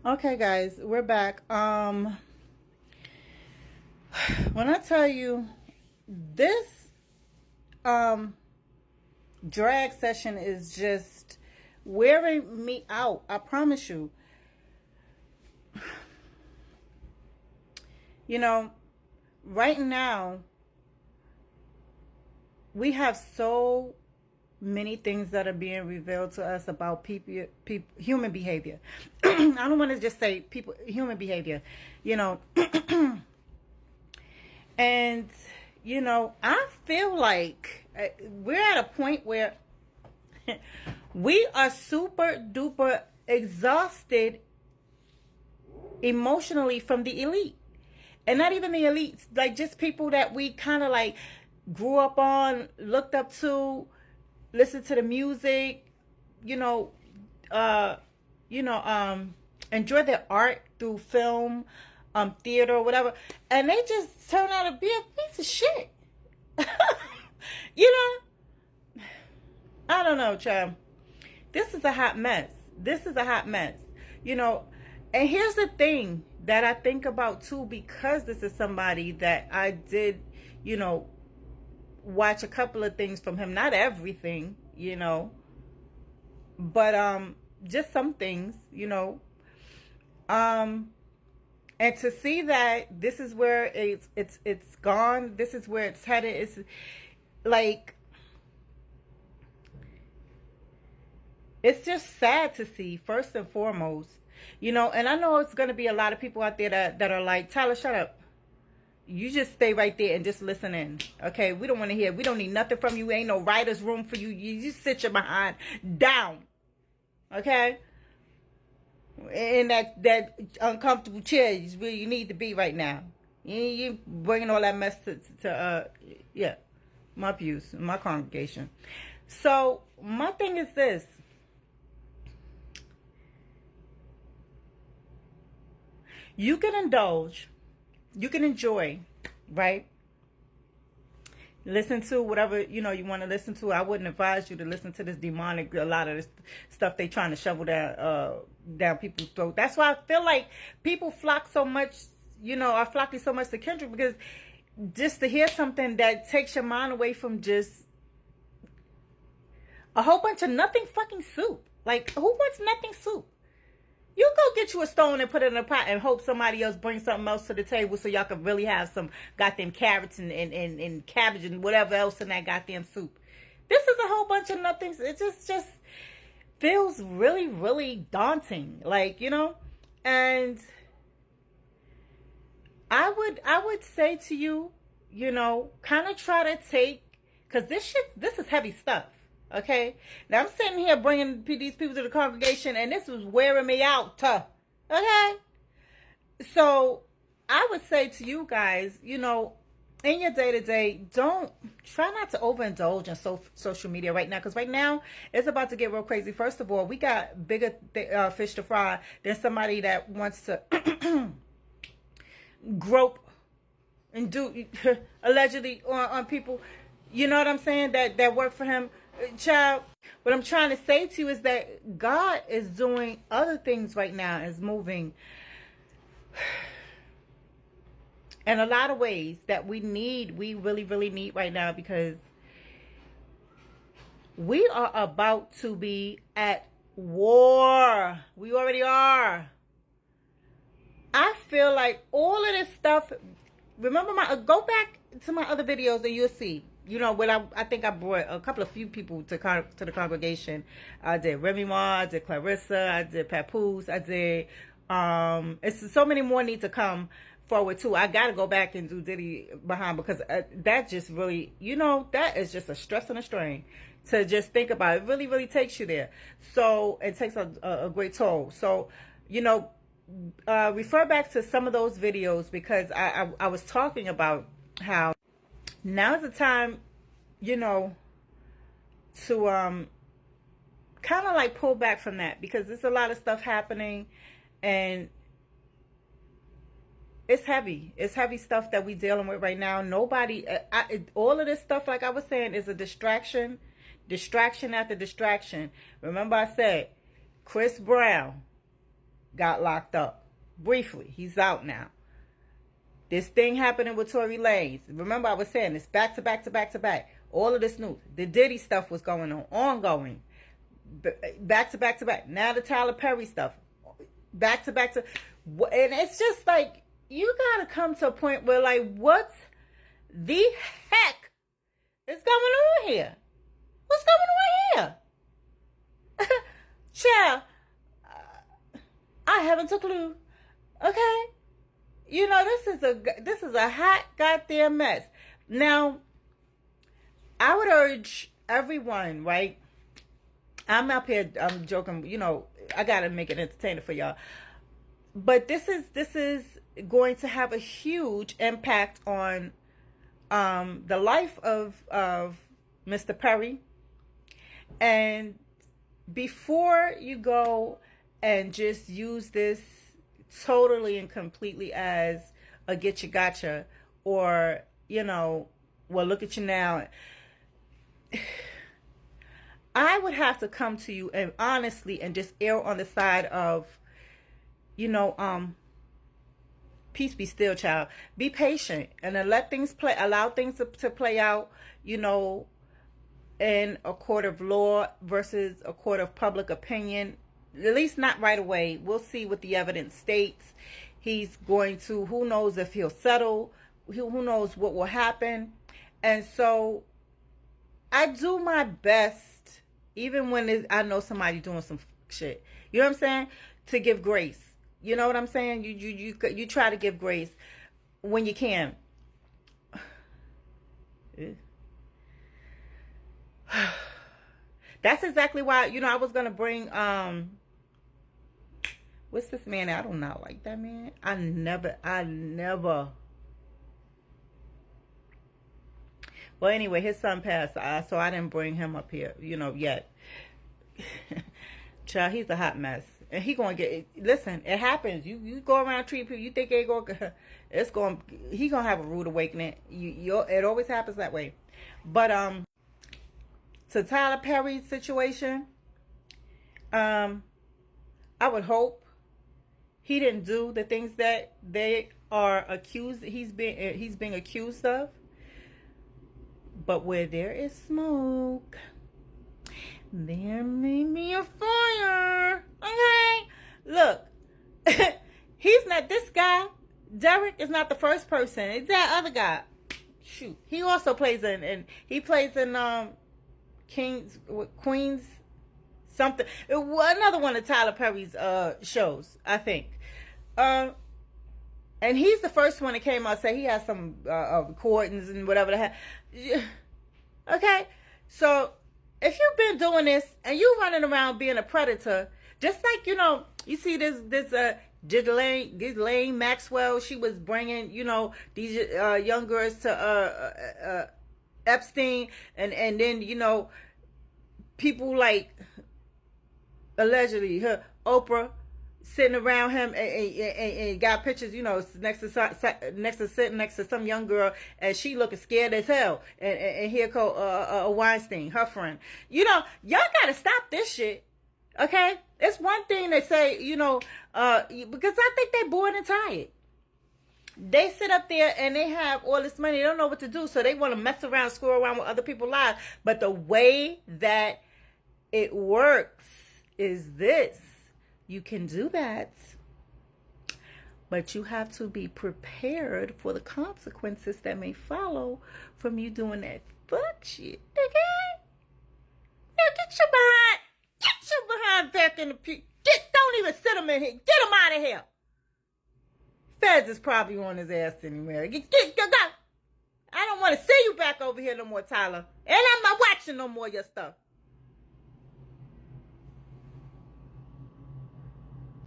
Okay, guys, we're back. When I tell you this um drag session is just wearing me out, I promise you. You know, right now we have so many things that are being revealed to us about human behavior. I don't want to just say people, human behavior. You know, and I feel like we're at a point where we are super duper exhausted emotionally from the elite. And not even the elites, like just people that we kind of like grew up on, looked up to, listened to the music, you know, uh, you know, um, enjoy their art through film, theater or whatever, and they just turn out to be a piece of shit. you know, I don't know, child. This is a hot mess. This is a hot mess. You know, and here's the thing that I think about too, because this is somebody that I did, you know, watch a couple of things from him. Not everything, but just some things, Um and to see that this is where it's gone, this is where it's headed, it's like it's just sad to see, first and foremost. And I know it's going to be a lot of people out there that are like, Tyler, shut up. You just stay right there and just listen in. Okay? We don't want to hear. We don't need nothing from you. Ain't no writer's room for you. You just sit your behind down. Okay? In that uncomfortable chair is where you need to be right now. You bringing all that mess to yeah, my pews, my congregation. So, my thing is this. You can indulge, you can enjoy, right? Listen to whatever you want to listen to. I wouldn't advise you to listen to this demonic, a lot of this stuff they trying to shovel down people's throat. That's why I feel like people flock so much, are flocking so much to Kendrick, because just to hear something that takes your mind away from just a whole bunch of nothing fucking soup. Like, who wants nothing soup? You go get you a stone and put it in a pot and hope somebody else brings something else to the table so y'all can really have some goddamn carrots and cabbage and whatever else in that goddamn soup. This is a whole bunch of nothings. It just feels really, really daunting. Like, and I would say to you, kind of try to take, because this is heavy stuff. Okay, now I'm sitting here bringing these people to the congregation, and this was wearing me out. Okay, so I would say to you guys, in your day to day, don't try not to overindulge in social media right now, because right now it's about to get real crazy. First of all, we got bigger fish to fry than somebody that wants to grope and do allegedly on people. You know what I'm saying? That work for him. Child, what I'm trying to say to you is that God is doing other things right now, is moving in a lot of ways that we really, really need right now, because we are about to be at war. We already are. I feel like all of this stuff, remember go back to my other videos and you'll see. When I think I brought a few people to the congregation. I did Remy Ma, I did Clarissa, I did Papoose, I did it's so many more need to come forward too. I gotta go back and do Diddy behind, because that just really, that is just a stress and a strain to just think about. It really, really takes you there. So it takes a great toll. So refer back to some of those videos, because I was talking about how now's the time, to kind of like pull back from that, because there's a lot of stuff happening, and it's heavy. It's heavy stuff that we dealing with right now. Nobody, all of this stuff, like I was saying, is a distraction after distraction. Remember I said, Chris Brown got locked up. Briefly. He's out now. This thing happening with Tory Lanez. Remember I was saying this back to back to back to back. All of this news. The Diddy stuff was going on. Ongoing. Back to back to back. Now the Tyler Perry stuff. Back to back to. And it's just like, you gotta come to a point where, like, what the heck is going on here? What's going on here? Child, I haven't a clue. Okay? You know, this is a hot goddamn mess. Now, I would urge everyone, right? I'm up here, I'm joking, you know, I gotta make it entertaining for y'all. But this is going to have a huge impact on the life of Mr. Perry. And before you go and just use this totally and completely as a get you gotcha, or, you know, well, look at you now, I would have to come to you and honestly and just err on the side of, you know, peace be still, child. Be patient and then let things play, allow things to play out, you know, in a court of law versus a court of public opinion. At least not right away. We'll see what the evidence states. He's going to, who knows if he'll settle, who knows what will happen. And so I do my best, even when I know somebody doing some shit, you know what I'm saying, to give grace. You know what I'm saying? You try to give grace when you can. That's exactly why, you know, I was gonna bring what's this man? I do not like that man. I never. Well, anyway, his son passed, so I didn't bring him up here, you know, yet. Child, he's a hot mess. And he gonna get, listen, it happens. You go around treating people, you think he gonna have a rude awakening. It always happens that way. But to Tyler Perry's situation, I would hope he didn't do the things that they are accused. He's being accused of. But where there is smoke, there may be a fire. Okay? Look, he's not, this guy, Derek, is not the first person. It's that other guy. Shoot. He also plays in Queens, something. Another one of Tyler Perry's shows, I think. And he's the first one that came out and said he has some recordings and whatever the heck. Okay? So, if you've been doing this and you running around being a predator, just like, you know, you see this Ghislaine Maxwell, she was bringing, you know, these young girls to Epstein, and then, you know, people like, allegedly, her Oprah, sitting around him and got pictures, you know, sitting next to some young girl, and she looking scared as hell. And here go Weinstein, her friend. You know, y'all gotta stop this shit. Okay? It's one thing they say, you know, because I think they're bored and tired. They sit up there and they have all this money. They don't know what to do, so they want to mess around, screw around with other people's lives. But the way that it works is this. You can do that, but you have to be prepared for the consequences that may follow from you doing that fuck shit. Okay? Now get your behind back in the pew. Don't even sit him in here. Get him out of here. Feds is probably on his ass anyway. Go. I don't want to see you back over here no more, Tyler. And I'm not watching no more of your stuff.